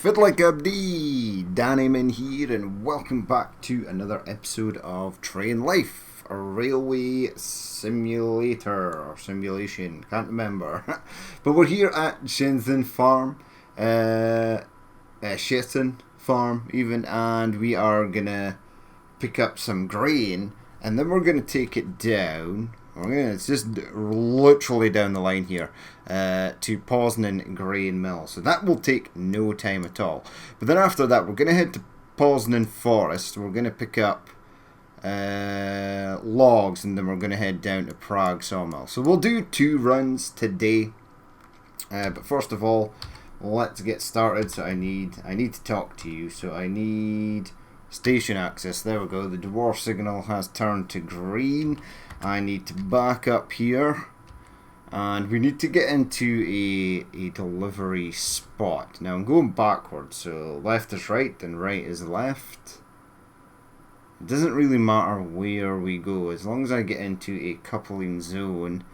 Fiddler Gabdee, Dannyman here, and welcome back to another episode of Train Life, a railway simulator or simulation, can't remember. But we're here at Shenzhen Farm, Shenzhen Farm even, and we are gonna pick up some grain, and then we're gonna take it down. It's just literally down the line here to Poznan grain mill. So that will take no time at all. But then after that, we're going to head to Poznan forest. We're going to pick up logs, and then we're going to head down to Prague sawmill. So we'll do 2 runs today. But first of all, let's get started. So I need to talk to you. So I need station access. There we go. The dwarf signal has turned to green. I need to back up here, and we need to get into a delivery spot. Now I'm going backwards, so left is right and right is left. It doesn't really matter where we go as long as I get into a coupling zone.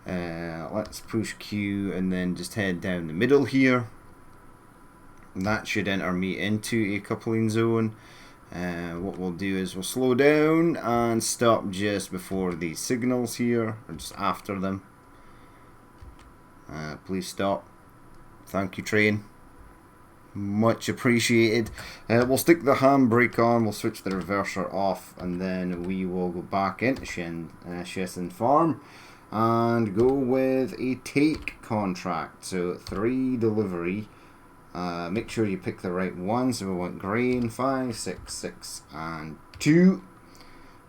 Let's push Q and then just head down the middle here. That should enter me into a coupling zone. What we'll do is we'll slow down and stop just before these signals here, or just after them. Please stop. Thank you, train. Much appreciated. We'll stick the handbrake on, we'll switch the reverser off, and then we will go back into Shenzhen Farm and go with a take contract. So 3 delivery. Make sure you pick the right one. So we want grain 5, 6, 6, and 2.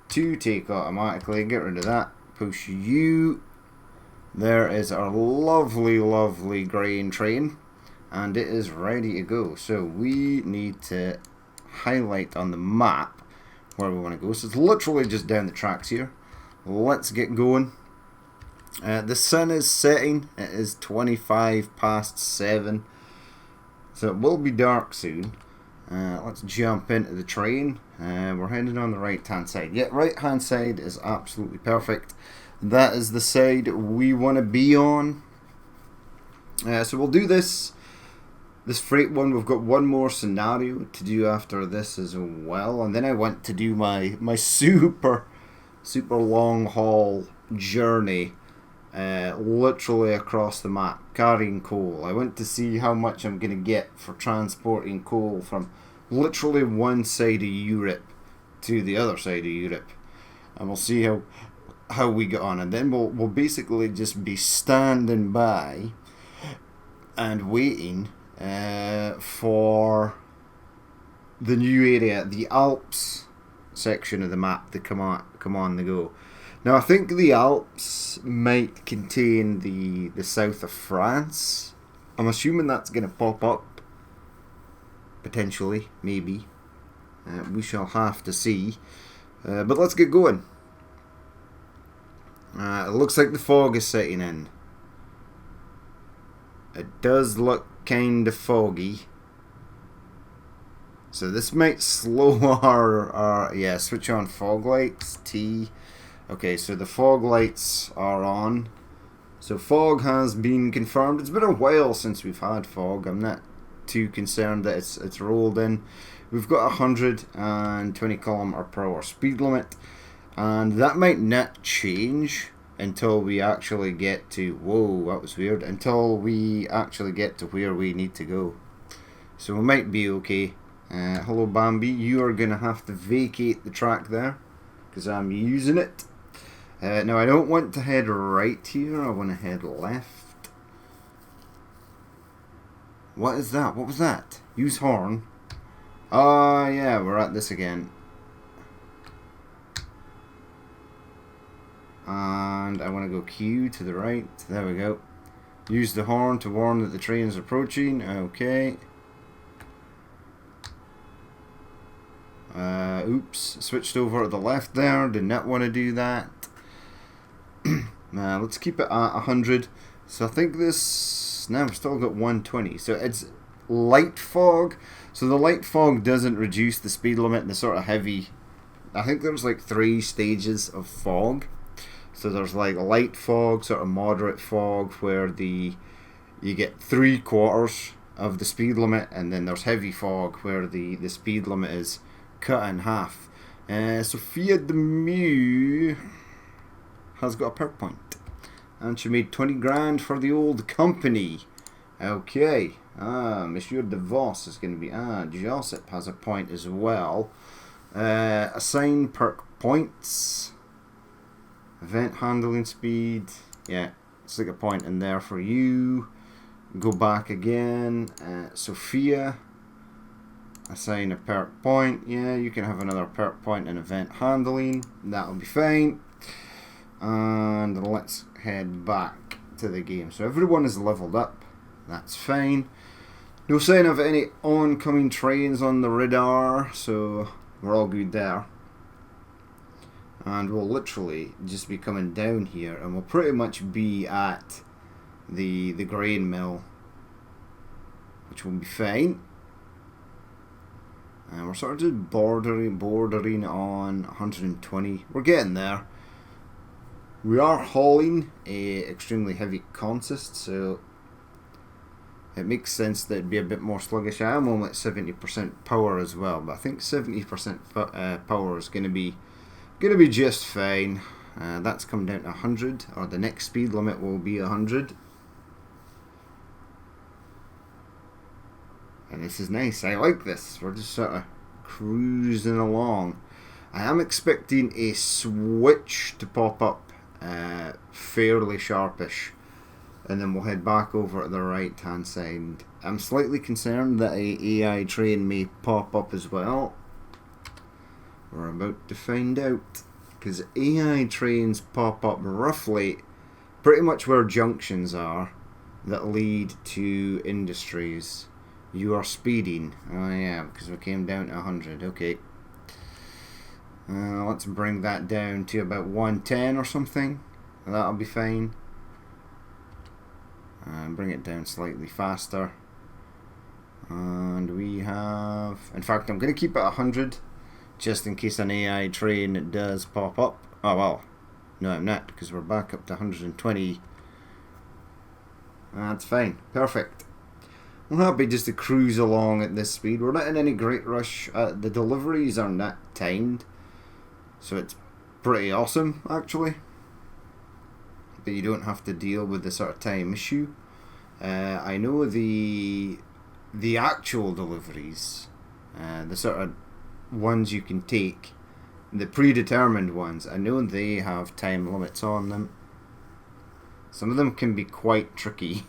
2 take automatically. Get rid of that. Push U. There is our lovely grain train, and it is ready to go. So we need to highlight on the map where we want to go. So it's literally just down the tracks here. Let's get going. The sun is setting. It is 25 past 7. So it will be dark soon. Let's jump into the train. We're heading on the right hand side. Yeah, right hand side is absolutely perfect. That is the side we want to be on. So we'll do this freight one. We've got one more scenario to do after this as well. And then I want to do my super long haul journey. Literally across the map, carrying coal. I want to see how much I'm going to get for transporting coal from literally one side of Europe to the other side of Europe, and we'll see how we get on. And then we'll basically just be standing by and waiting for the new area, the Alps section of the map, to come on the go. Now I think the Alps might contain the south of France. I'm assuming that's going to pop up. Potentially, maybe. We shall have to see. But let's get going. It looks like the fog is setting in. It does look kind of foggy. So this might slow our switch on fog lights, T. Okay, so the fog lights are on. So fog has been confirmed. It's been a while since we've had fog. I'm not too concerned that it's rolled in. We've got 120 km/h speed limit, and that might not change until we actually get to... Whoa, that was weird. Until we actually get to where we need to go. So we might be okay. Hello Bambi, you are going to have to vacate the track there, because I'm using it. Now I don't want to head right here, I want to head left. What is that? What was that? Use horn. Oh yeah, we're at this again. And I want to go Q to the right. There we go. Use the horn to warn that the train is approaching. Okay. Oops, switched over to the left there. Did not want to do that. Let's keep it at 100. So I think this... Now we've still got 120. So it's light fog. So the light fog doesn't reduce the speed limit. And the sort of heavy... I think there's like 3 stages of fog. So there's like light fog, sort of moderate fog, where you get 3/4 of the speed limit, and then there's heavy fog where the speed limit is cut in half. Sophia the Mew has got a perk point, and she made 20 grand for the old company. Okay, Monsieur DeVos is going to be, Josip has a point as well. Assign perk points, event handling speed, yeah, stick a point in there for you. Go back again, Sophia, assign a perk point, yeah, you can have another perk point in event handling, that'll be fine. And let's head back to the game. So everyone is leveled up, that's fine. No sign of any oncoming trains on the radar, so we're all good there. And we'll literally just be coming down here, and we'll pretty much be at the grain mill, which will be fine. And we're sort of just bordering on 120. We're getting there. We are hauling a extremely heavy consist, so it makes sense that it'd be a bit more sluggish. I am only at 70% power as well, but I think 70% power is going to be just fine. That's come down to 100, or the next speed limit will be 100. And this is nice. I like this. We're just sort of cruising along. I am expecting a switch to pop up fairly sharpish, and then we'll head back over to the right hand side. I'm slightly concerned that a AI train may pop up as well. We're about to find out, because AI trains pop up roughly pretty much where junctions are that lead to industries. You are speeding. Oh yeah, because we came down to 100. Okay. Let's bring that down to about 110 or something. That'll be fine. Bring it down slightly faster. And we have... In fact, I'm going to keep it 100. Just in case an AI train does pop up. Oh well. No, I'm not, because we're back up to 120. That's fine. Perfect. I'm happy just to cruise along at this speed. We're not in any great rush. The deliveries are not timed, so it's pretty awesome actually. But you don't have to deal with the sort of time issue. I know the actual deliveries, the sort of ones you can take, the predetermined ones, I know they have time limits on them. Some of them can be quite tricky.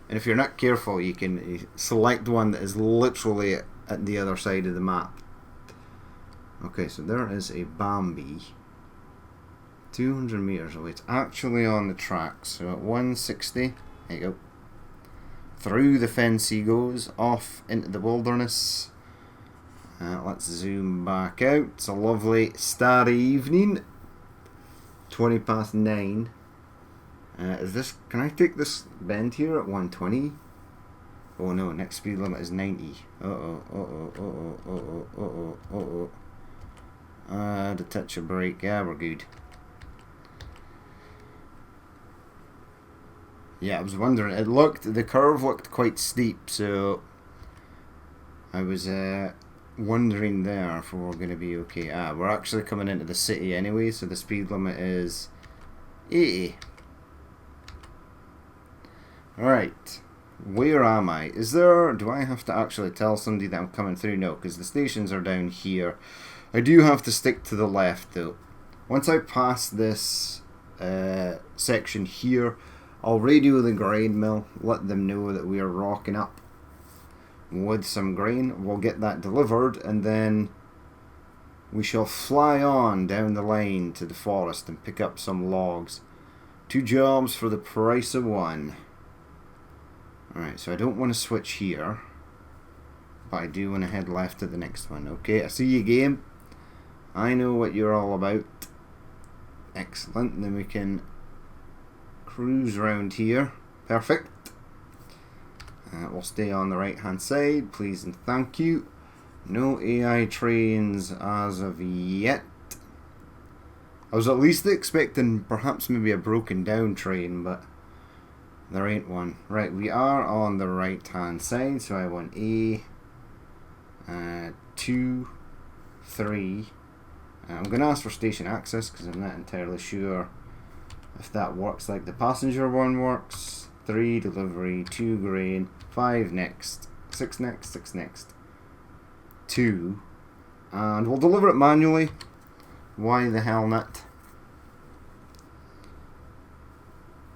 And if you're not careful, you can select one that is literally at the other side of the map. Okay, so there is a Bambi. 200 meters away. It's actually on the track. So at 160, there you go. Through the fence he goes, off into the wilderness. Let's zoom back out. It's a lovely starry evening. 20 past 9. Is this? Can I take this bend here at 120? Oh no, next speed limit is 90. To touch a brake. Yeah, we're good. Yeah, I was wondering. The curve looked quite steep, so I was wondering there if we were going to be okay. We're actually coming into the city anyway, so the speed limit is 80. Alright, where am I? Do I have to actually tell somebody that I'm coming through? No, because the stations are down here. I do have to stick to the left though. Once I pass this section here, I'll radio the grain mill, let them know that we are rocking up with some grain. We'll get that delivered, and then we shall fly on down the line to the forest and pick up some logs. 2 jobs for the price of 1. Alright, so I don't want to switch here, but I do want to head left to the next one. Okay, I see you, game. I know what you're all about. Excellent, then we can cruise around here. Perfect. We'll stay on the right hand side, please and thank you. No AI trains as of yet. I was at least expecting perhaps maybe a broken down train, but There ain't one. Right, we are on the right hand side, so I want A, 2, 3. I'm going to ask for station access because I'm not entirely sure if that works like the passenger one works. 3 delivery, 2 grain, 5 next, 6 next, 6 next, 2, and we'll deliver it manually. Why the hell not?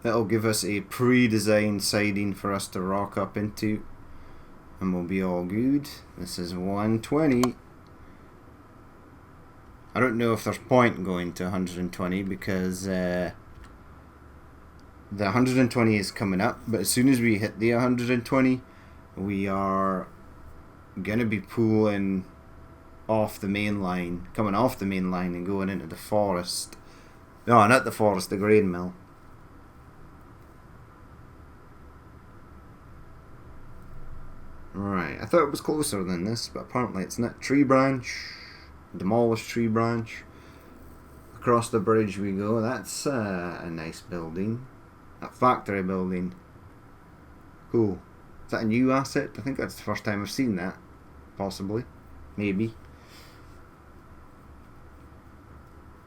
It'll give us a pre-designed siding for us to rock up into, and we'll be all good. This is 120. I don't know if there's point going to 120 because the 120 is coming up, but as soon as we hit the 120, we are going to be pulling off the main line, coming off the main line and going into the forest. No, not the forest, the grain mill. Right, I thought it was closer than this, but apparently it's not. Tree branch, demolished tree branch. Across the bridge we go. That's a nice building. A factory building. Cool. Is that a new asset? I think that's the first time I've seen that. Possibly. Maybe.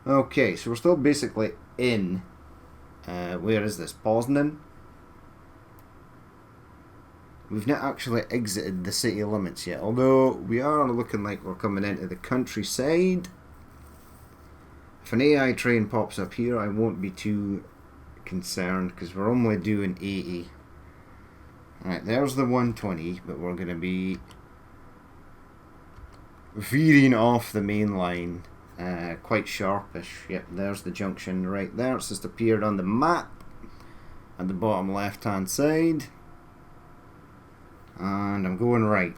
Okay, so we're still basically in. Where is this? Poznan? We've not actually exited the city limits yet, although we are looking like we're coming into the countryside. If an AI train pops up here, I won't be too concerned because we're only doing 80. Alright, there's the 120, but we're going to be veering off the main line, quite sharpish. Yep, there's the junction right there. It's just appeared on the map at the bottom left hand side. And I'm going right.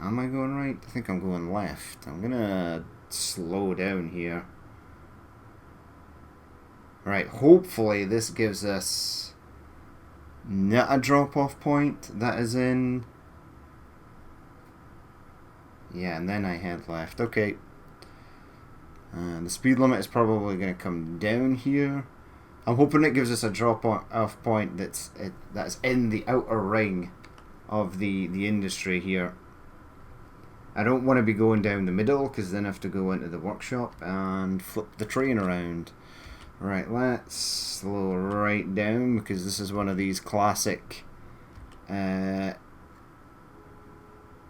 Am I going right? I think I'm going left. I'm gonna slow down here. Right, hopefully this gives us not a drop off point. That is in... Yeah, and then I head left. Okay. The speed limit is probably going to come down here. I'm hoping it gives us a drop off point that's in the outer ring of the industry here. I don't want to be going down the middle because then I have to go into the workshop and flip the train around. Right, let's slow right down because this is one of these classic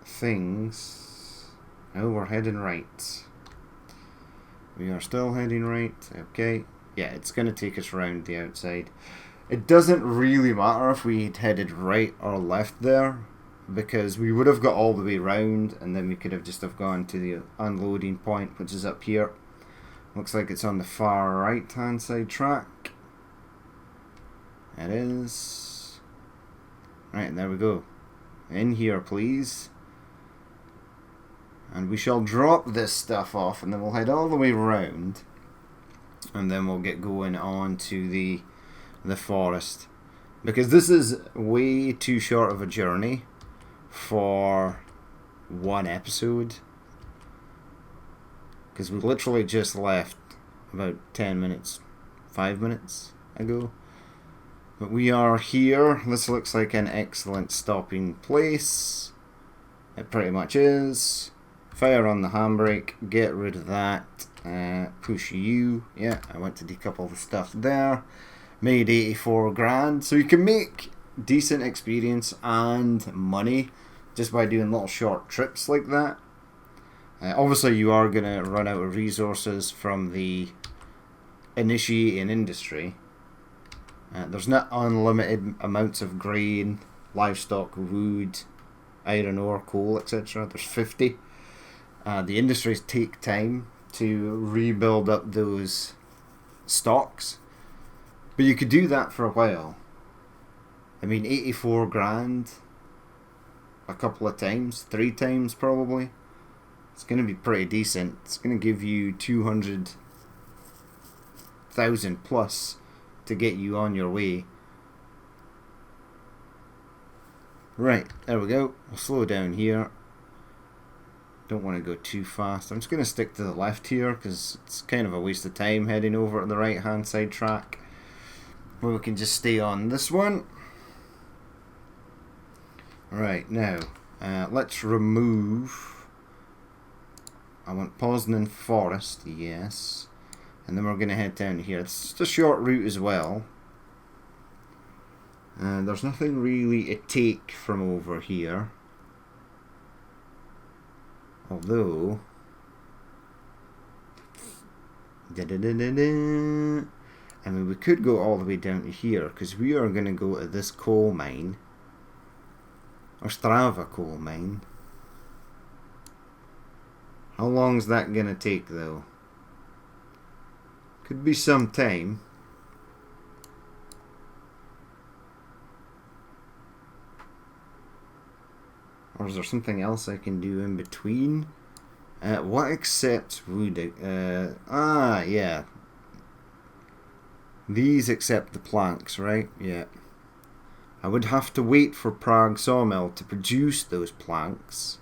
things. Oh, we're heading right. We are still heading right. Okay. Yeah, it's going to take us around the outside. It doesn't really matter if we headed right or left there, because we would have got all the way round and then we could have just have gone to the unloading point, which is up here. Looks like it's on the far right hand side track. It is. Right, there we go. In here, please. And we shall drop this stuff off and then we'll head all the way round. And then we'll get going on to the forest, because this is way too short of a journey for one episode, because we literally just left about 10 minutes 5 minutes ago. But we are here. This looks like an excellent stopping place. It pretty much is. Fire on the handbrake, get rid of that. Push U. Yeah, I went to decouple the stuff there. Made 84 grand. So you can make decent experience and money just by doing little short trips like that. Obviously you are going to run out of resources from the initiating industry. There's not unlimited amounts of grain, livestock, wood, iron ore, coal, etc. There's 50. The industries take time to rebuild up those stocks, but you could do that for a while. I mean, 84 grand a couple of times, 3 times probably. It's going to be pretty decent. It's going to give you 200,000 plus to get you on your way. Right, there we go. We'll slow down here. Don't want to go too fast. I'm just going to stick to the left here because it's kind of a waste of time heading over to the right hand side track. Well, we can just stay on this one. Right, now, let's remove... I want Poznan Forest, yes. And then we're going to head down here. It's just a short route as well. There's nothing really to take from over here. Although... I mean, we could go all the way down to here, because we are going to go to this coal mine. Ostrava coal mine. How long is that going to take, though? Could be some time. Or is there something else I can do in between? What accepts wood? Yeah. These accept the planks, right? Yeah. I would have to wait for Prague sawmill to produce those planks.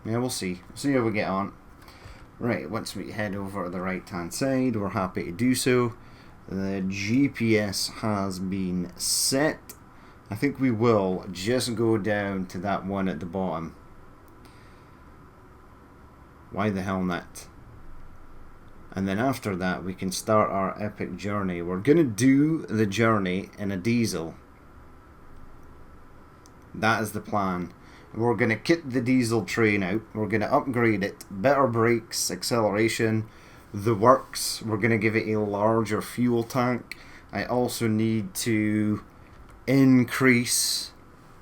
Yeah, we'll see. We'll see how we get on. Right, once we head over to the right hand side, we're happy to do so. The GPS has been set. I think we will just go down to that one at the bottom. Why the hell not? And then after that we can start our epic journey. We're going to do the journey in a diesel. That is the plan. We're going to kit the diesel train out. We're going to upgrade it. Better brakes, acceleration, the works. We're going to give it a larger fuel tank. I also need to increase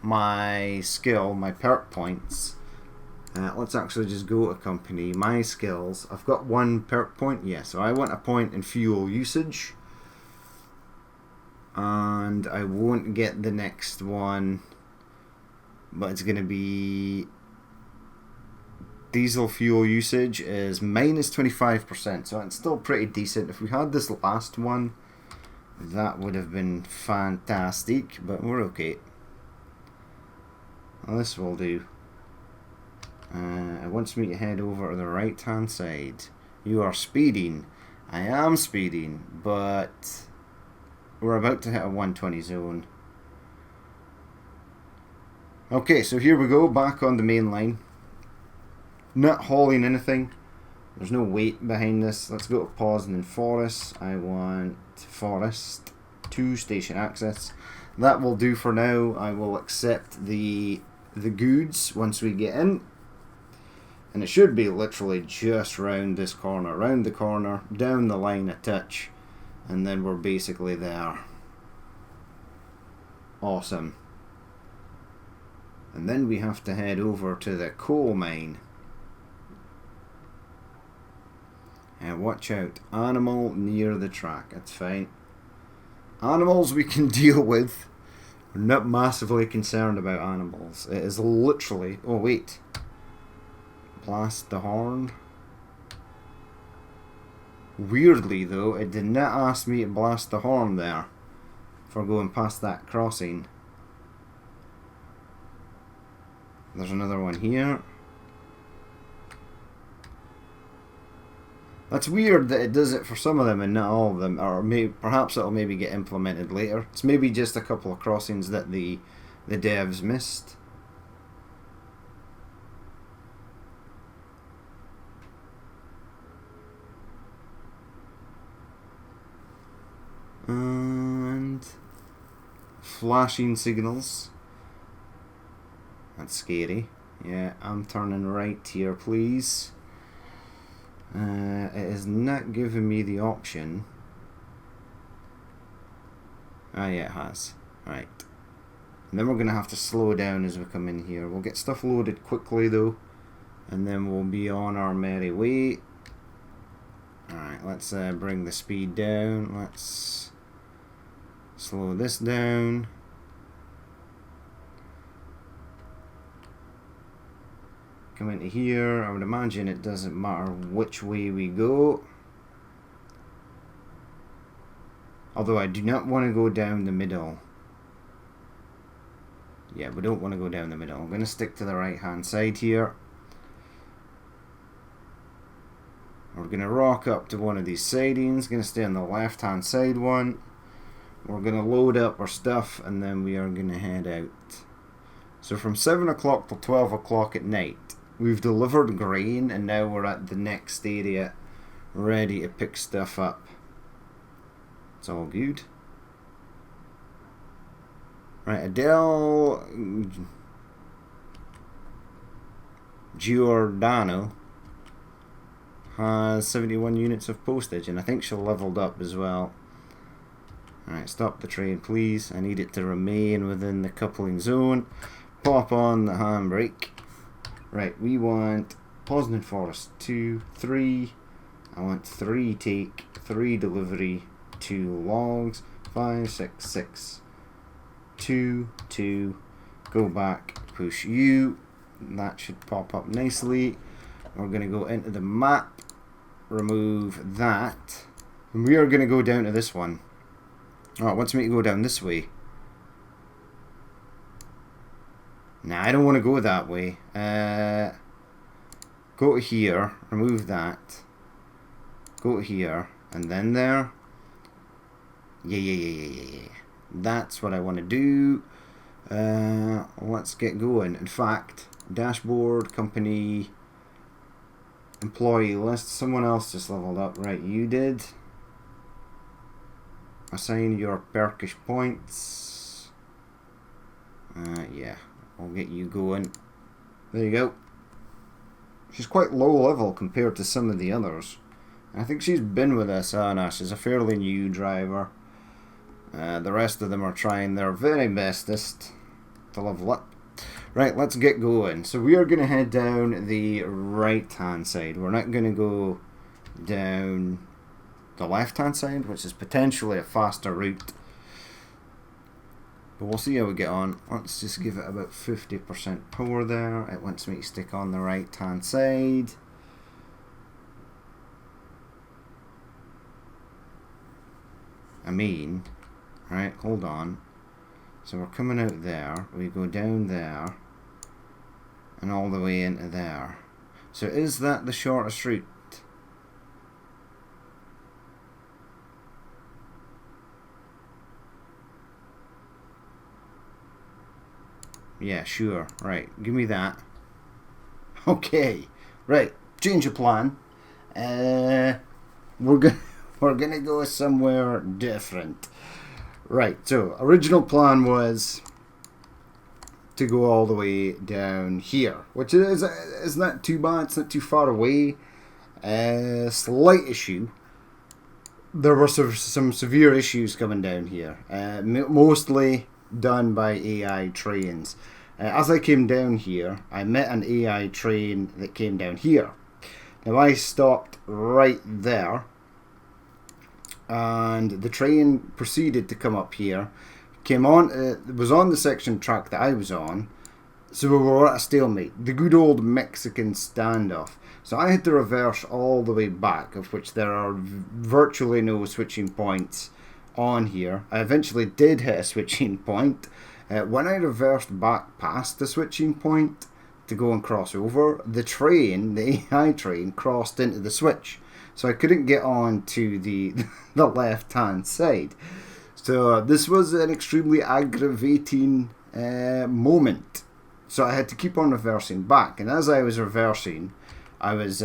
my skill, my perk points. Let's actually just go to company. My skills. I've got 1 perk point. Yeah, so I want a point in fuel usage. And I won't get the next one. But it's going to be... Diesel fuel usage is minus 25%. So it's still pretty decent. If we had this last one, that would have been fantastic. But we're okay. Well, this will do. It wants me to head over to the right hand side. You are speeding. I am speeding, but we're about to hit a 120 zone. Okay, so here we go, back on the main line. Not hauling anything. There's no weight behind this. Let's go to Poznan Forest. I want Forest 2 station access. That will do for now. I will accept the goods once we get in. And it should be literally just round this corner, round the corner, down the line a touch, and then we're basically there. Awesome. And then we have to head over to the coal mine. And watch out, animal near the track. That's fine. Animals we can deal with. We're not massively concerned about animals. It is literally... Oh, wait. Blast the horn. Weirdly though, it did not ask me to blast the horn there for going past that crossing. There's another one here. That's weird that it does it for some of them and not all of them, or perhaps it'll maybe get implemented later. It's maybe just a couple of crossings that the devs missed. And flashing signals. That's scary. Yeah, I'm turning right here, please. It is not giving me the option. Ah, yeah, it has. Right. And then we're going to have to slow down as we come in here. We'll get stuff loaded quickly, though. And then we'll be on our merry way. Alright, let's bring the speed down. Let's slow this down. Come into here. I would imagine it doesn't matter which way we go. Although I do not want to go down the middle. Yeah, we don't want to go down the middle. I'm going to stick to the right hand side here. We're going to rock up to one of these sidings. Going to stay on the left hand side one. We're going to load up our stuff and then we are going to head out. So from 7 o'clock till 12 o'clock at night, we've delivered grain and now we're at the next area ready to pick stuff up. It's all good. Right, Adele Giordano has 71 units of postage, and I think she leveled up as well. Alright, stop the train please. I need it to remain within the coupling zone. Pop on the handbrake. Right, we want Poznan Forest 2, 3. I want 3 take, 3 delivery, 2 logs, 5, 6, 6. 2, 2, go back, push U, that should pop up nicely. We're going to go into the map, remove that, and we are going to go down to this one. Oh, it wants me to go down this way. Nah, I don't want to go that way. Go to here, remove that, go to here, and then there. Yeah. That's what I want to do. Let's get going. In fact, dashboard, company, employee list. Someone else just leveled up. Right, you did. Assign your Perkish points. Yeah, I'll get you going. There you go. She's quite low level compared to some of the others. I think she's been with us. Oh no, she's a fairly new driver. The rest of them are trying their very bestest to level up. Right, let's get going. So we are going to head down the right hand side. We're not going to go down the left hand side, which is potentially a faster route. But we'll see how we get on. Let's just give it about 50% power there. It wants me to stick on the right hand side. Right, hold on. So we're coming out there, we go down there, and all the way into there. So is that the shortest route? Yeah, sure. Right, give me that. Okay, right, change of plan. We're gonna go somewhere different. Right, so original plan was to go all the way down here, which is not too bad, it's not too far away. Slight issue. There were some severe issues coming down here, mostly done by AI trains. As I came down here, I met an AI train that came down here. Now I stopped right there, and the train proceeded to come up here, came on, it was on the section track that I was on, so we were at a stalemate, the good old Mexican standoff. So I had to reverse all the way back, of which there are virtually no switching points on here. I eventually did hit a switching point. When I reversed back past the switching point to go and cross over, the train, the AI train, crossed into the switch. So I couldn't get on to the left hand side. So this was an extremely aggravating moment. So I had to keep on reversing back. And as I was reversing, I was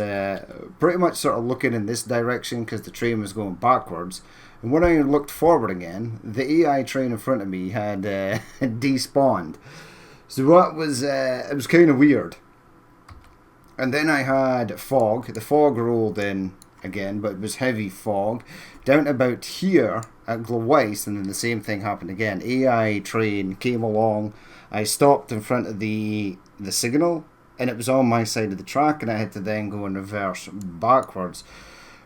pretty much sort of looking in this direction because the train was going backwards. And when I looked forward again, the AI train in front of me had despawned. So that was, it was kind of weird. And then I had fog. The fog rolled in again, but it was heavy fog down to about here at Gloweiss, and then the same thing happened again. AI train came along. I stopped in front of the signal, and it was on my side of the track, and I had to then go and reverse backwards.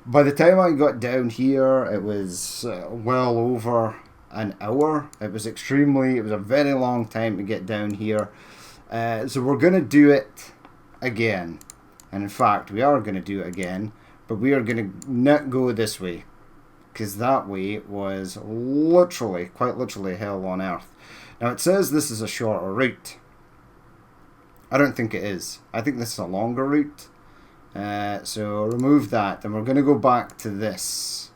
By the time I got down here, it was well over an hour. It was a very long time to get down here. So we're going to do it again. And in fact, we are going to do it again. But we are going to not go this way, because that way was literally, quite literally, hell on earth. Now it says this is a shorter route. I don't think it is. I think this is a longer route. So remove that, and we're going to go back to this.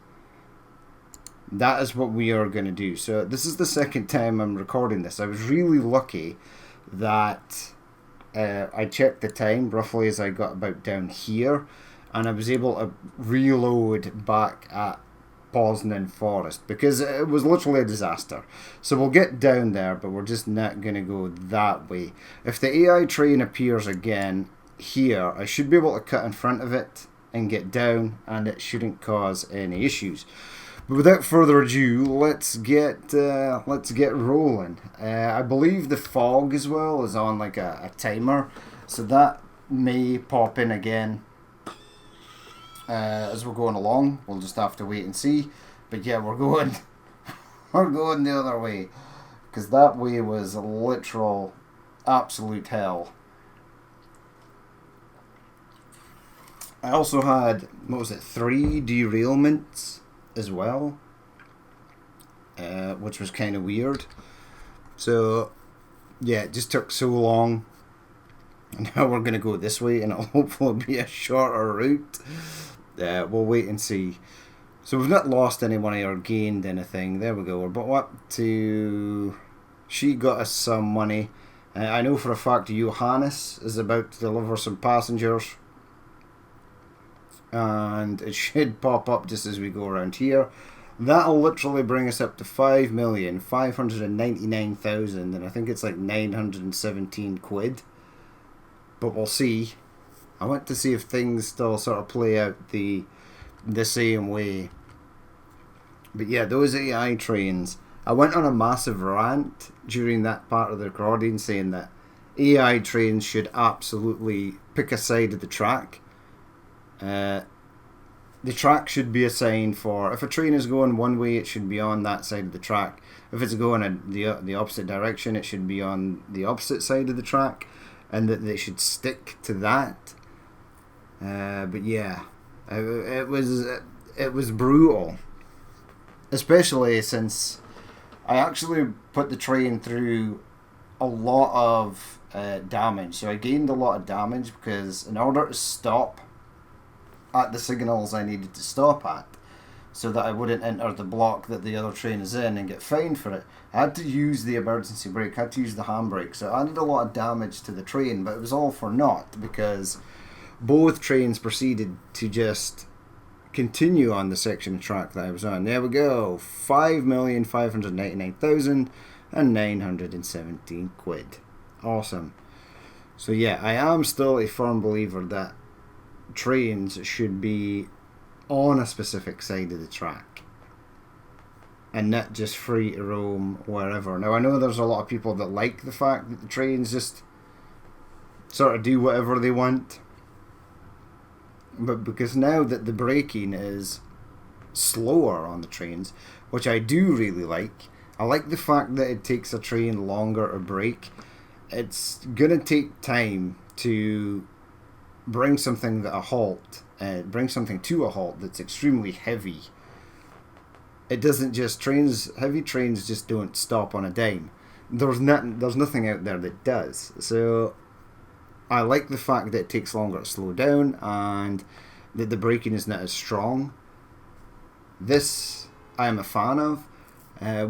That is what we are going to do. So this is the second time I'm recording this. I was really lucky that I checked the time roughly as I got about down here, and I was able to reload back at Poznan Forest, because it was literally a disaster. So we'll get down there, but we're just not going to go that way. If the AI train appears again here, I should be able to cut in front of it and get down, and it shouldn't cause any issues. But without further ado, let's get rolling. I believe the fog as well is on like a timer, so that may pop in again as we're going along. We'll just have to wait and see. But yeah, we're going the other way, because that way was literal absolute hell. I also had, what was it, 3 derailments as well, which was kind of weird. So yeah, it just took so long, and now we're going to go this way, and it'll hopefully be a shorter route. We'll wait and see. So we've not lost any money or gained anything. There we go. We're up to... She got us some money. I know for a fact Johannes is about to deliver some passengers, and it should pop up just as we go around here. That'll literally bring us up to 5,599,000, and I think it's like 917 quid. But we'll see. I want to see if things still sort of play out the same way. But yeah, those AI trains, I went on a massive rant during that part of the recording saying that AI trains should absolutely pick a side of the track. The track should be assigned for, if a train is going one way, it should be on that side of the track. If it's going in the opposite direction, it should be on the opposite side of the track, and that they should stick to that. But yeah, it was brutal, especially since I actually put the train through a lot of damage. So I gained a lot of damage because in order to stop at the signals I needed to stop at, so that I wouldn't enter the block that the other train is in and get fined for it, I had to use the emergency brake, I had to use the handbrake. So I added a lot of damage to the train, but it was all for naught, because both trains proceeded to just continue on the section of track that I was on. There we go, 5,599,917 quid. Awesome. So yeah, I am still a firm believer that trains should be on a specific side of the track and not just free to roam wherever. Now I know there's a lot of people that like the fact that the trains just sort of do whatever they want, but because now that the braking is slower on the trains, which I do really like, I like the fact that it takes a train longer to brake. It's gonna take time to bring something to a halt that's extremely heavy. It doesn't just, heavy trains just don't stop on a dime. There's nothing out there that does. So I like the fact that it takes longer to slow down and that the braking is not as strong. This I am a fan of.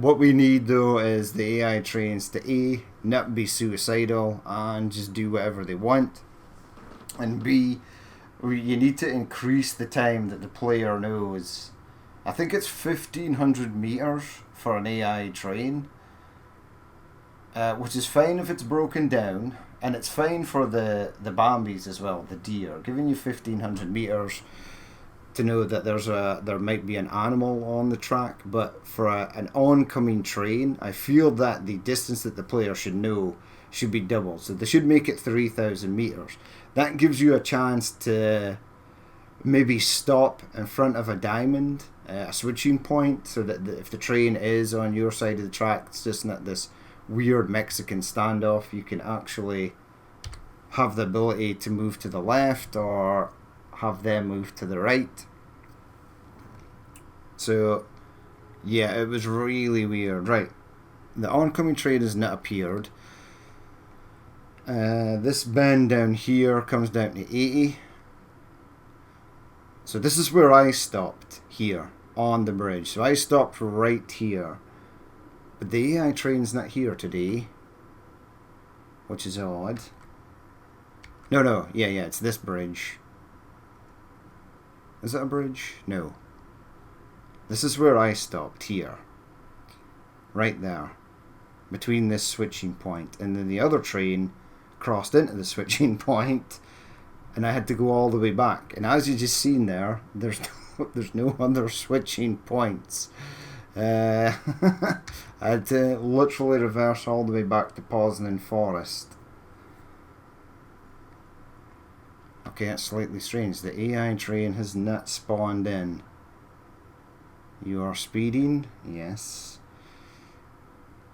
What we need though is the AI trains to A, not be suicidal and just do whatever they want, and B, you need to increase the time that the player knows. I think it's 1,500 meters for an AI train, which is fine if it's broken down, and it's fine for the Bambis as well, the deer. Giving you 1,500 meters to know that there might be an animal on the track, but for an oncoming train, I feel that the distance that the player should know should be doubled. So they should make it 3,000 meters. That gives you a chance to maybe stop in front of a diamond, a switching point, so that if the train is on your side of the track, it's just not this weird Mexican standoff. You can actually have the ability to move to the left or have them move to the right. So yeah, it was really weird. Right, the oncoming train has not appeared. This bend down here comes down to 80. So this is where I stopped, here, on the bridge. So I stopped right here. But the AI train's not here today, which is odd. No, yeah, it's this bridge. Is that a bridge? No. This is where I stopped, here. Right there. Between this switching point. And then the other train crossed into the switching point, and I had to go all the way back. And as you just seen there, there's no other switching points. I had to literally reverse all the way back to Poznan Forest. Okay, that's slightly strange. The AI train has not spawned in. You are speeding? Yes.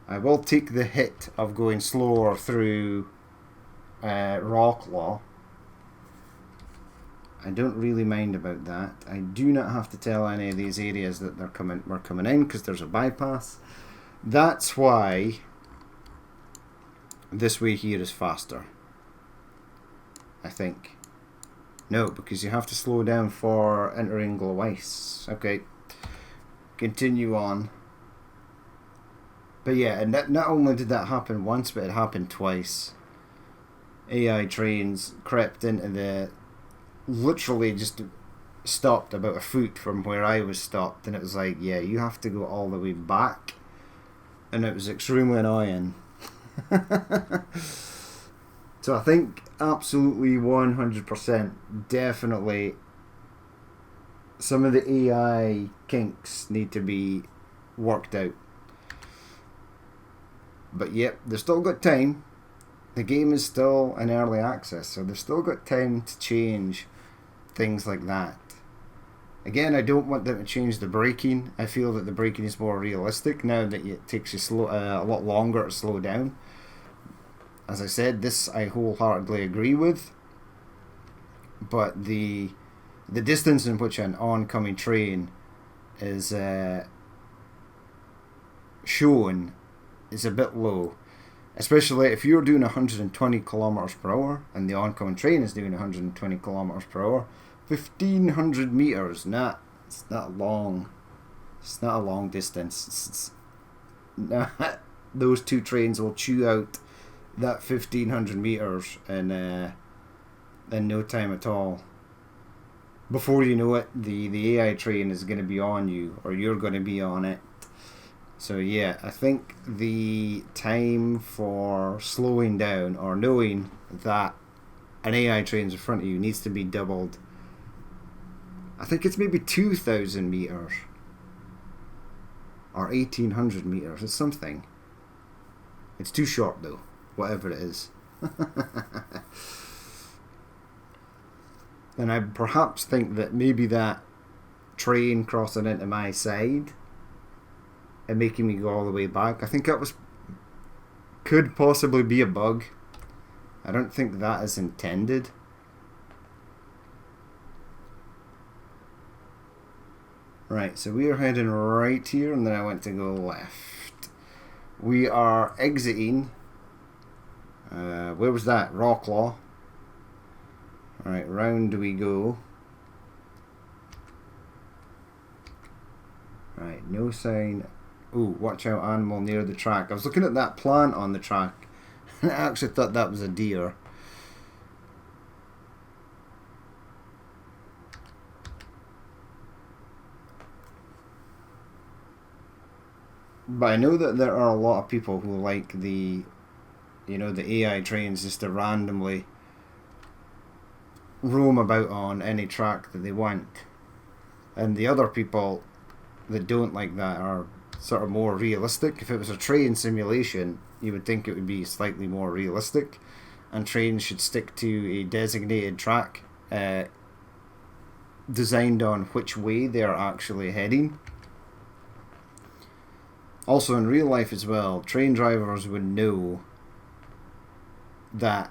I will take the hit of going slower through Rocklaw. I don't really mind about that. I do not have to tell any of these areas that we're coming in, because there's a bypass. That's why this way here is faster, I think. No, because you have to slow down for entering Gloweiss. Okay, continue on. But yeah, and not only did that happen once, but it happened twice. AI trains crept into the... literally just stopped about a foot from where I was stopped, and it was like, yeah, you have to go all the way back, and it was extremely annoying. So I think absolutely 100% definitely some of the AI kinks need to be worked out. But yep, they've still got time. The game is still in early access, so they've still got time to change things like that. Again, I don't want them to change the braking. I feel that the braking is more realistic now that it takes you a lot longer to slow down. As I said, this I wholeheartedly agree with. But the distance in which an oncoming train is shown is a bit low. Especially if you're doing 120 kilometers per hour and the oncoming train is doing 120 kilometers per hour. 1,500 meters, it's not long. It's not a long distance. Those two trains will chew out that 1,500 meters in no time at all. Before you know it, the AI train is going to be on you, or you're going to be on it. So yeah, I think the time for slowing down or knowing that an AI train's in front of you needs to be doubled. I think it's maybe 2,000 meters or 1,800 meters. It's something. It's too short though, whatever it is. And I perhaps think that maybe that train crossing into my side and making me go all the way back, I think that could possibly be a bug. I don't think that is intended. Right, so we are heading right here, and then I went to go left. We are exiting. Where was that? Rocklaw. Alright, round we go. Right, no sign. Ooh, watch out, animal near the track. I was looking at that plant on the track, and I actually thought that was a deer. But I know that there are a lot of people who like the AI trains just to randomly roam about on any track that they want. And the other people that don't like that are sort of more realistic. If it was a train simulation, you would think it would be slightly more realistic, and trains should stick to a designated track designed on which way they are actually heading. Also in real life as well, train drivers would know that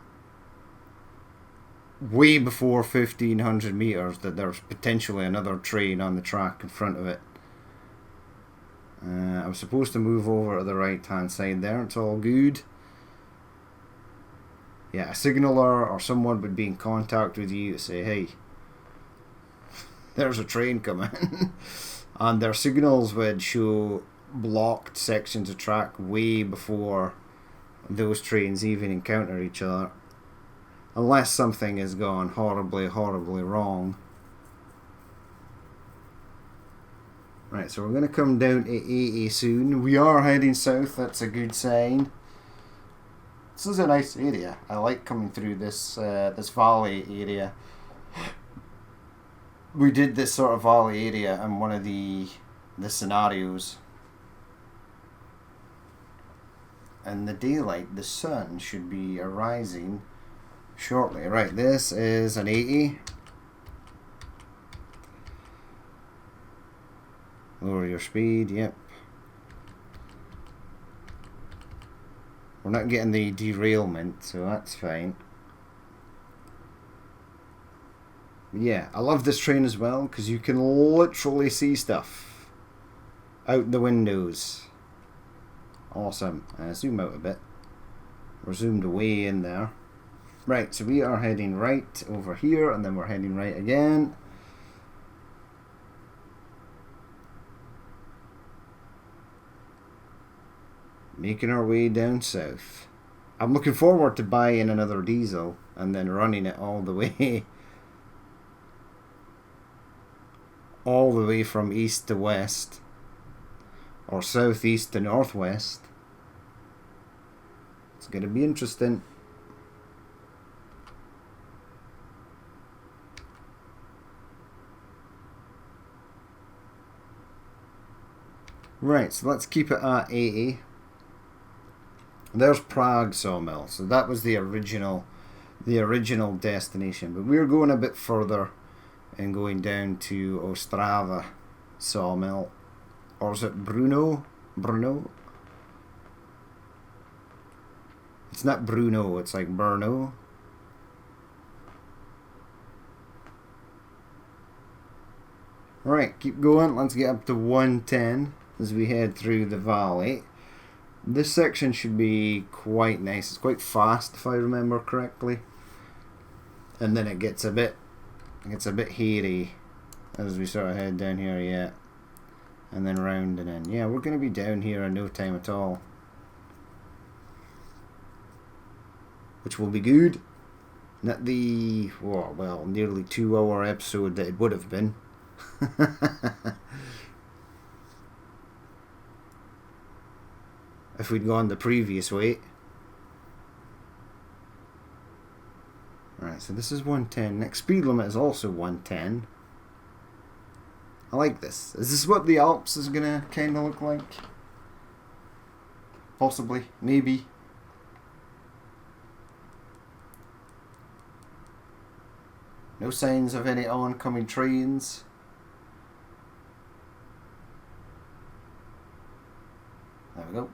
way before 1,500 meters that there's potentially another train on the track in front of it. I was supposed to move over to the right hand side there. It's all good. Yeah, a signaller or someone would be in contact with you to say, hey, there's a train coming. And their signals would show blocked sections of track way before those trains even encounter each other. Unless something has gone horribly, horribly wrong. Right, so we're going to come down to 80 soon. We are heading south, that's a good sign. This is a nice area. I like coming through this this valley area. We did this sort of valley area in one of the scenarios. And the daylight, the sun should be arising shortly. Right, this is an 80. Lower your speed, yep. We're not getting the derailment, so that's fine. Yeah, I love this train as well, because you can literally see stuff out the windows. Awesome. Zoom out a bit. We're zoomed away in there. Right, so we are heading right over here, and then we're heading right again. Making our way down south. I'm looking forward to buying another diesel and then running it all the way from east to west or southeast to northwest. It's going to be interesting. Right, so let's keep it at 80. There's Prague sawmill, so that was the original destination. But we're going a bit further and going down to Ostrava sawmill, or is it Brno? It's not Bruno, it's like Brno. Right, keep going. Let's get up to 110 as we head through the valley. This section should be quite nice. It's quite fast if I remember correctly. And then it gets a bit hairy as we sort of head down here, yeah. And then round and in. Yeah, we're going to be down here in no time at all. Which will be good. Not the, well, nearly 2-hour episode that it would have been. If we'd gone the previous way. Right, so this is 110. Next speed limit is also 110. I like this. Is this what the Alps is gonna kind of look like? Possibly. Maybe. No signs of any oncoming trains. There we go.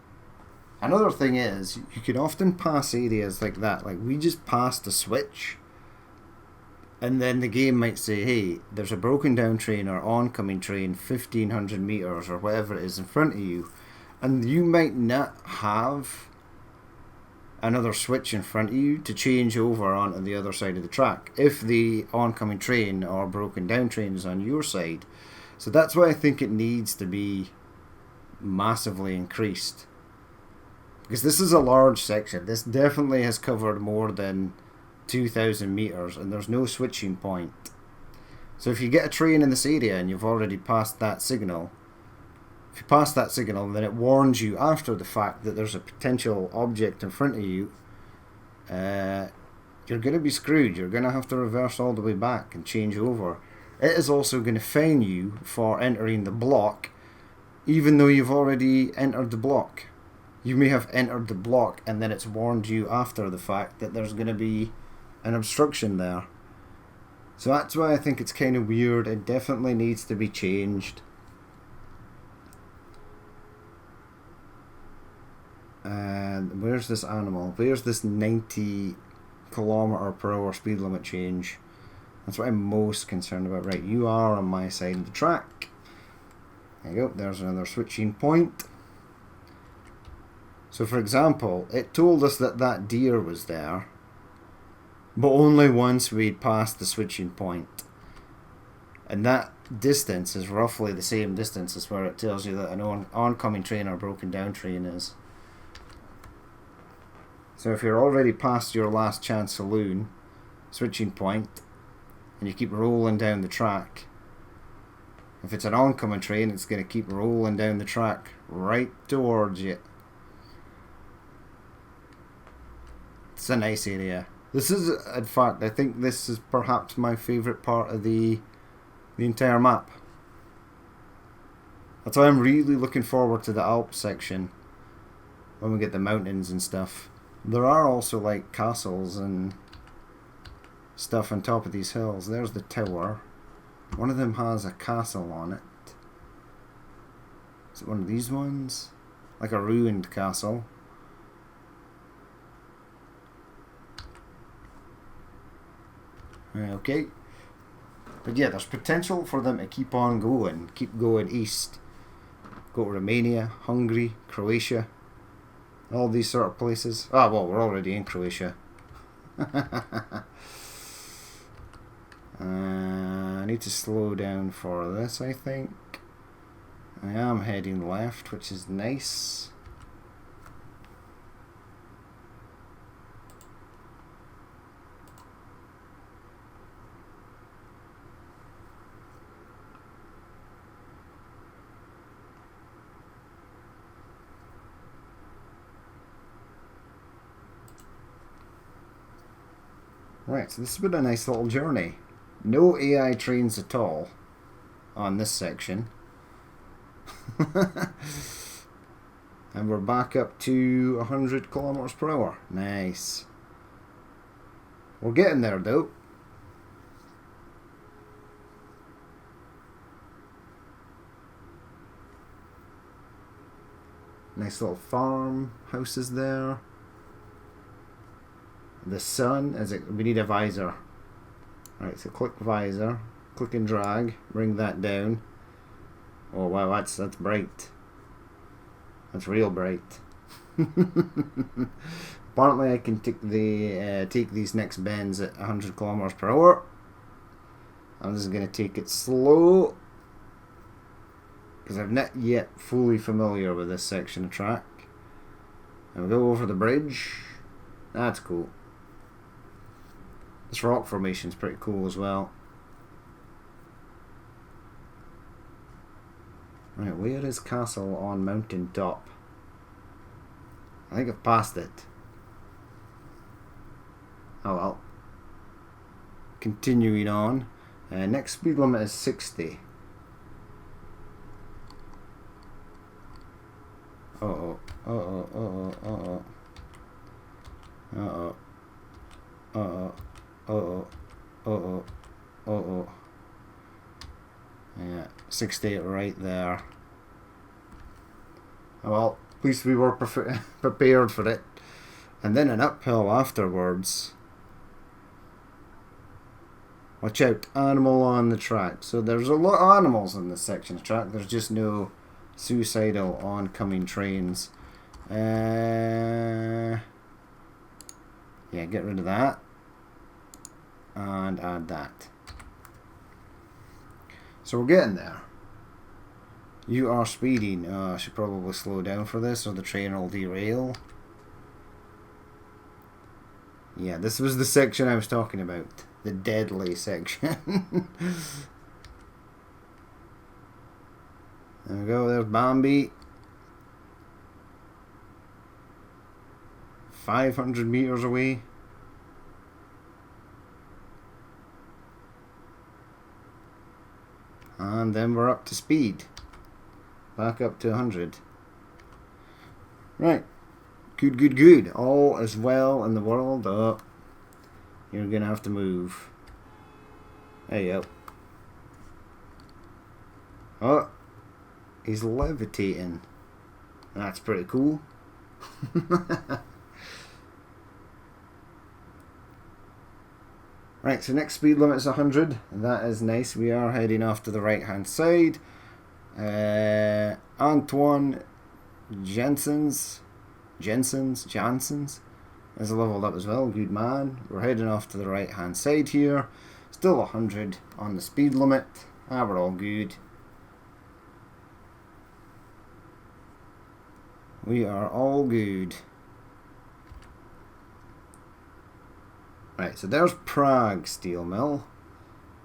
Another thing is, you can often pass areas like that. Like, we just passed a switch. And then the game might say, hey, there's a broken down train or oncoming train 1,500 meters or whatever it is in front of you. And you might not have another switch in front of you to change over onto the other side of the track if the oncoming train or broken down train is on your side. So that's why I think it needs to be massively increased. Because this is a large section. This definitely has covered more than 2,000 meters and there's no switching point. So if you get a train in this area and you've already passed that signal, if you pass that signal then it warns you after the fact that there's a potential object in front of you, you're going to be screwed. You're going to have to reverse all the way back and change over. It is also going to fine you for entering the block even though you've already entered the block. You may have entered the block and then it's warned you after the fact that there's going to be an obstruction there. So that's why I think it's kind of weird. It definitely needs to be changed. And where's this animal? Where's this 90 kilometer per hour speed limit change? That's what I'm most concerned about. Right, you are on my side of the track. There you go, there's another switching point. So for example, it told us that that deer was there, but only once we'd passed the switching point. And that distance is roughly the same distance as where it tells you that an oncoming train or broken down train is. So if you're already past your last chance saloon switching point and you keep rolling down the track, if it's an oncoming train, it's going to keep rolling down the track right towards you. It's a nice area. This is, in fact, I think this is perhaps my favourite part of the entire map. That's why I'm really looking forward to the Alps section when we get the mountains and stuff. There are also like castles and stuff on top of these hills. There's the tower. One of them has a castle on it. Is it one of these ones? Like a ruined castle. Okay. But yeah, there's potential for them to keep on going. Keep going east. Go to Romania, Hungary, Croatia. All these sort of places. Ah, well, we're already in Croatia. I need to slow down for this, I think. I am heading left, which is nice. Right, so this has been a nice little journey. No AI trains at all on this section. And we're back up to 100 kilometers per hour. Nice. We're getting there though. Nice little farm houses there. The sun, we need a visor. Right, so click visor, click and drag, bring that down. Oh wow, that's bright. That's real bright. Apparently I can take these next bends at 100 kilometers per hour. I'm just going to take it slow because I'm not yet fully familiar with this section of track. And we go over the bridge. That's cool. This rock formation is pretty cool as well. Right, where is Castle on Mountain Top? I think I've passed it. Oh well. Continuing on. Next speed limit is 60. Uh-oh. Uh-oh. Uh-oh. Uh-oh. Uh-oh. Uh-oh. Uh-oh. Uh-oh. Uh-oh. Yeah, 60 right there. Oh well, at least we were prepared for it. And then an uphill afterwards. Watch out, animal on the track. So there's a lot of animals in this section of track. There's just no suicidal oncoming trains. Yeah, get rid of that. And add that. So we're getting there. You are speeding. I should probably slow down for this or the train will derail. Yeah, this was the section I was talking about. The deadly section. There we go, there's Bambi. 500 meters away. And then we're up to speed. Back up to 100. Right. Good, good, good. All is well in the world. Oh, you're going to have to move. There you go. Oh, he's levitating. That's pretty cool. Right, so next speed limit is 100. That is nice. We are heading off to the right hand side. Antoine Janssens is leveled up as well. Good man. We're heading off to the right hand side here. Still 100 on the speed limit. Ah, we're all good. We are all good. Right, so there's Prague steel mill.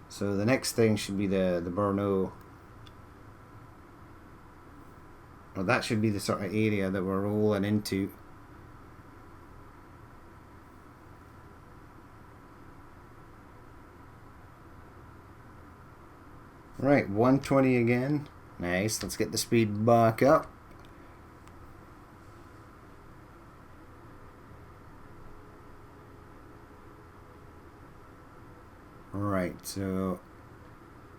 So the next thing should be the Brno. Or that should be the sort of area that we're rolling into. Right, 120 again. Nice, let's get the speed back up. Right, so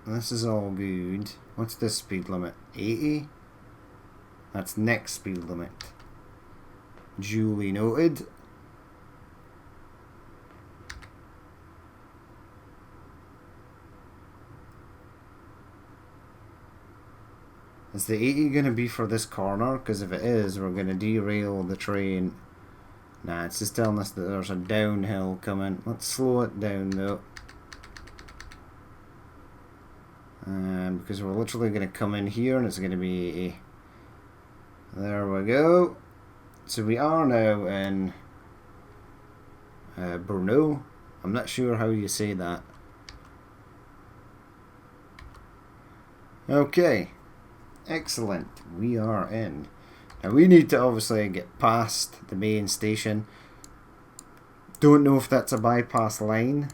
this is all good. What's this speed limit? 80? That's next speed limit. Duly noted. Is the 80 going to be for this corner? Because if it is, we're going to derail the train. Nah, it's just telling us that there's a downhill coming. Let's slow it down though. Because we're literally going to come in here and it's going to be 80. There we go. So we are now in Brno. I'm not sure how you say that. Okay. Excellent. We are in. Now we need to obviously get past the main station. Don't know if that's a bypass line.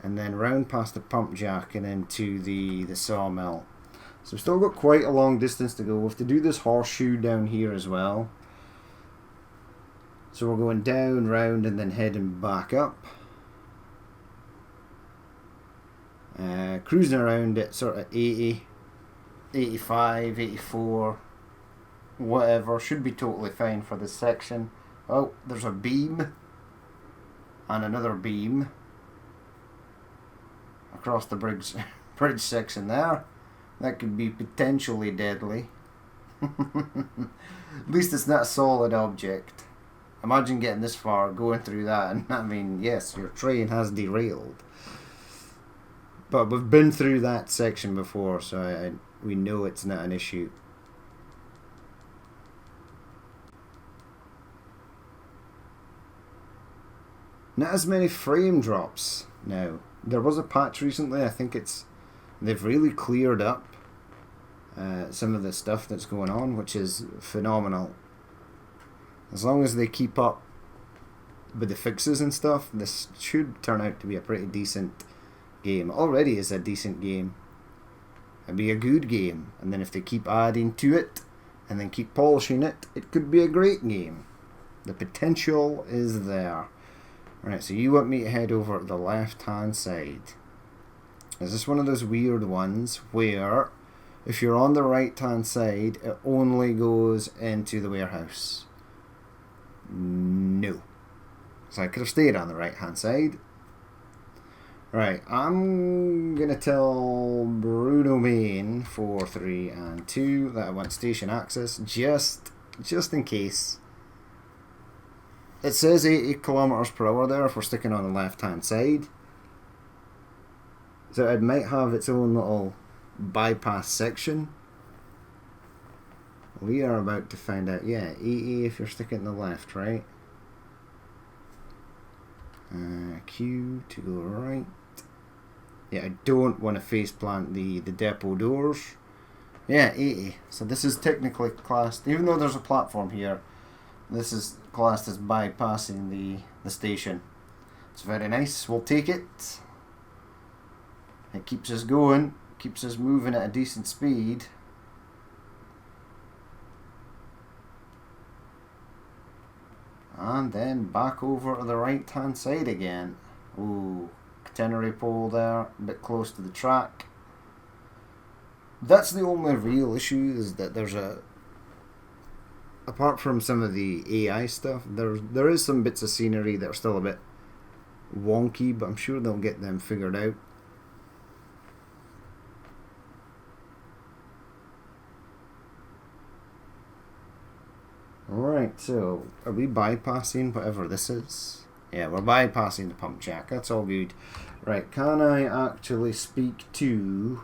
And then round past the pump jack and into the sawmill. So we've still got quite a long distance to go. We have to do this horseshoe down here as well. So we're going down, round, and then heading back up. Cruising around at sort of 80, 85, 84, whatever. Should be totally fine for this section. Oh, there's a beam. And another beam. Across the bridge section there. That could be potentially deadly. At least it's not a solid object. Imagine getting this far, going through that, and I mean, yes, your train has derailed. But we've been through that section before, so we know it's not an issue. Not as many frame drops now. There was a patch recently, I think they've really cleared up some of the stuff that's going on, which is phenomenal. As long as they keep up with the fixes and stuff, this should turn out to be a pretty decent game. Already is a decent game. It'd be a good game, and then if they keep adding to it and then keep polishing it, it could be a great game. The potential is there. Right, so you want me to head over to the left hand side. Is this one of those weird ones where if you're on the right hand side it only goes into the warehouse? No. So I could have stayed on the right hand side. Right, I'm gonna tell Bruno Main 4, 3 and 2 that I want station access just in case. It says 80 kilometers per hour there if we're sticking on the left hand side. So it might have its own little bypass section. We are about to find out. Yeah, 80 if you're sticking on the left, right? Q to go right. Yeah, I don't want to face plant the depot doors. Yeah, 80. So this is technically classed, even though there's a platform here, this is classed as bypassing the station. It's very nice. We'll take it. It keeps us going, keeps us moving at a decent speed. And then back over to the right hand side again. Ooh, catenary pole there, a bit close to the track. That's the only real issue, is that there's apart from some of the AI stuff, there is some bits of scenery that are still a bit wonky, but I'm sure they'll get them figured out. Alright, so are we bypassing whatever this is? Yeah, we're bypassing the pump jack. That's all good. Right, can I actually speak to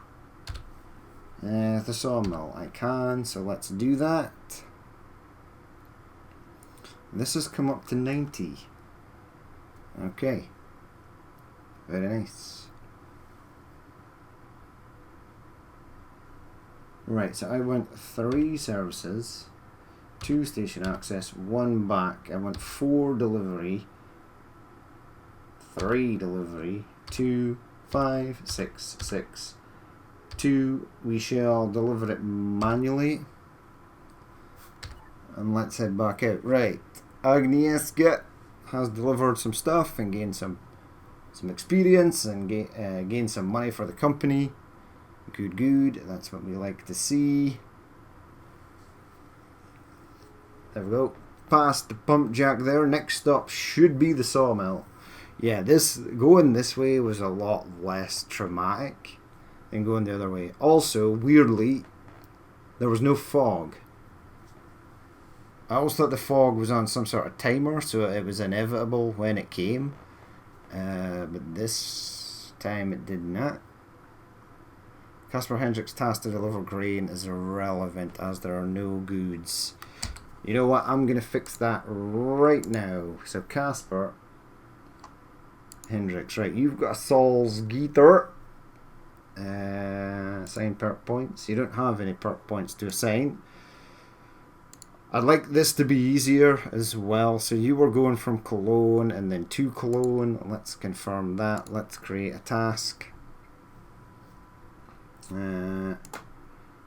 the sawmill? I can, so let's do that. This has come up to 90. Okay. Very nice. Right, so I want 3 services, 2 station access, 1 back. I want 4 delivery, 3 delivery, 2, 5, 6, 6. 2, we shall deliver it manually. And let's head back out. Right, Agnieszka has delivered some stuff and gained some experience and gained some money for the company. Good, good. That's what we like to see. There we go. Past the pump jack there. Next stop should be the sawmill. Yeah, going this way was a lot less traumatic than going the other way. Also, weirdly, there was no fog. I always thought the fog was on some sort of timer, so it was inevitable when it came. But this time it did not. Casper Hendricks' task to deliver grain is irrelevant as there are no goods. You know what? I'm going to fix that right now. So Casper Hendricks, right, you've got a Saul's Geeter. Assign perk points. You don't have any perk points to assign. I'd like this to be easier as well. So you were going from Cologne and then to Cologne. Let's confirm that. Let's create a task.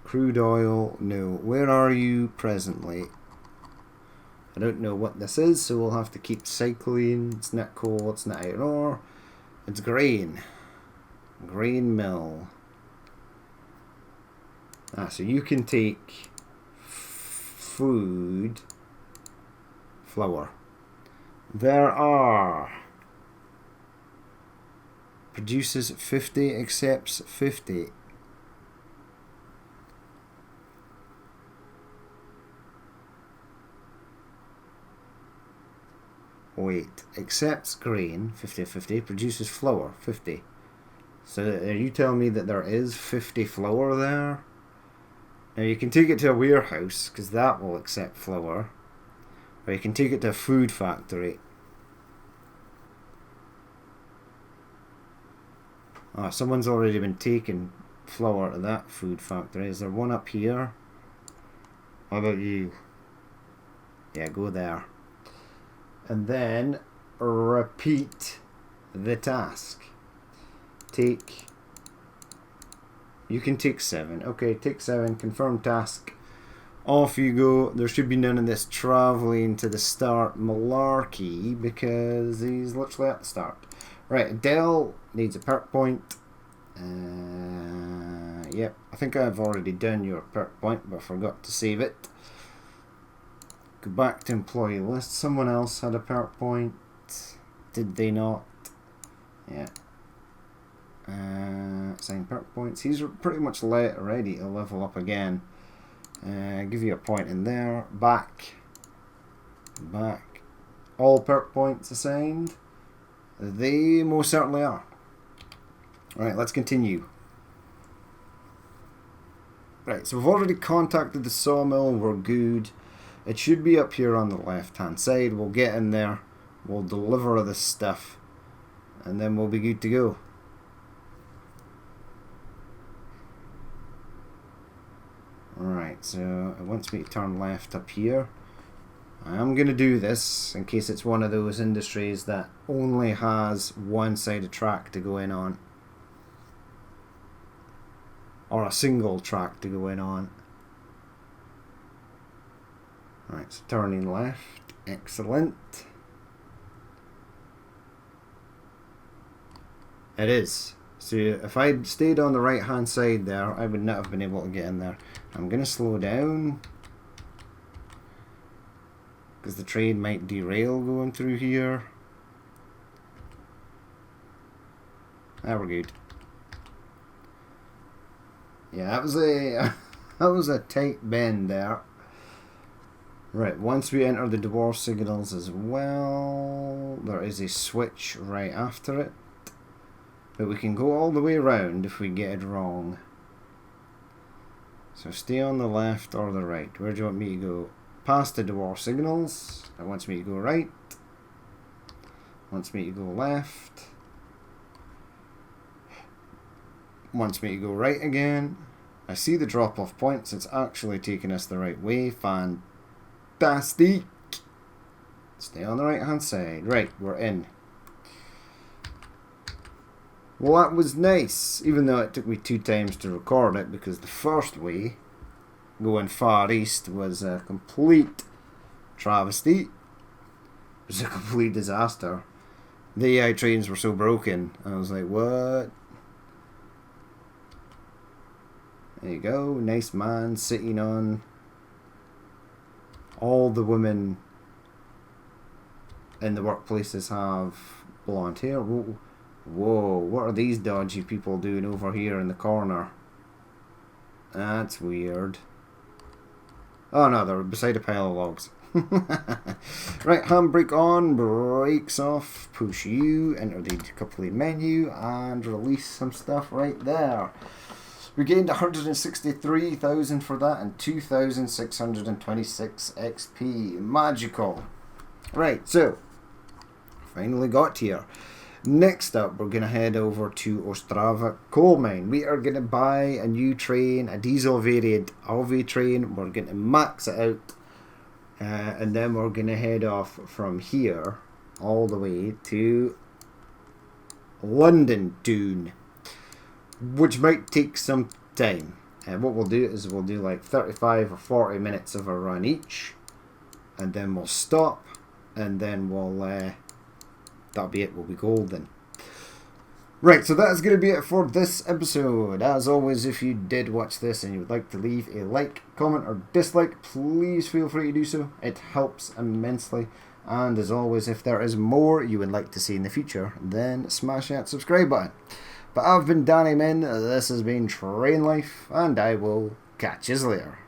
Crude oil, no. Where are you presently? I don't know what this is, so we'll have to keep cycling. It's not coal, it's not iron ore. It's grain. Grain mill. So you can take food, flour. There are. Produces 50, accepts 50. Wait, accepts grain, 50-50, produces flour, 50. So are you telling me that there is 50 flour there? Now you can take it to a warehouse, because that will accept flour. Or you can take it to a food factory. Someone's already been taking flour to that food factory. Is there one up here? How about you? Yeah, go there. And then repeat the task. You can take 7. Okay, take 7. Confirm task. Off you go. There should be none of this travelling to the start malarkey because he's literally at the start. Right, Adele needs a perk point. Yep, I think I've already done your perk point, but I forgot to save it. Go back to employee list. Someone else had a perk point. Did they not? Yeah. Assign perk points. He's pretty much ready to level up again. Give you a point in there. Back. All perk points assigned. They most certainly are. Alright, let's continue. Right, so we've already contacted the sawmill. We're good. It should be up here on the left hand side. We'll get in there. We'll deliver this stuff. And then we'll be good to go. Alright, so it wants me to turn left up here. I am going to do this in case it's one of those industries that only has one side of track to go in on. Or a single track to go in on. Alright, so turning left. Excellent. It is. So if I'd stayed on the right hand side there, I would not have been able to get in there. I'm going to slow down. Because the train might derail going through here. We're good. Yeah, that was a tight bend there. Right, once we enter the dwarf signals as well, there is a switch right after it. But we can go all the way around if we get it wrong. So stay on the left or the right. Where do you want me to go? Past the dwarf signals. It wants me to go right. Wants me to go left. Wants me to go right again. I see the drop off points. It's actually taking us the right way. Fantastic. Stay on the right hand side. Right, we're in. Well, that was nice, even though it took me 2 times to record it, because the first way, going far east, was a complete travesty. It was a complete disaster. The AI trains were so broken, I was like, what? There you go, nice man sitting on. All the women in the workplaces have blonde hair. Whoa, what are these dodgy people doing over here in the corner? That's weird. Oh no, they're beside a pile of logs. Right, handbrake on, brakes off, push U, enter the coupling menu, and release some stuff right there. We gained 163,000 for that and 2,626 XP. Magical. Right, so, finally got here. Next up, we're going to head over to Ostrava coal mine. We are going to buy a new train, a diesel variant LV train. We're going to max it out. And then we're going to head off from here all the way to London Doon, which might take some time. What we'll do is we'll do like 35 or 40 minutes of a run each. And then we'll stop. And then we'll... that'll be it, we'll be golden. Right, so that's going to be it for this episode. As always, if you did watch this and you would like to leave a like, comment or dislike, please feel free to do so. It helps immensely. And as always, if there is more you would like to see in the future, then smash that subscribe button. But I've been Danny Min, this has been Train Life, and I will catch you later.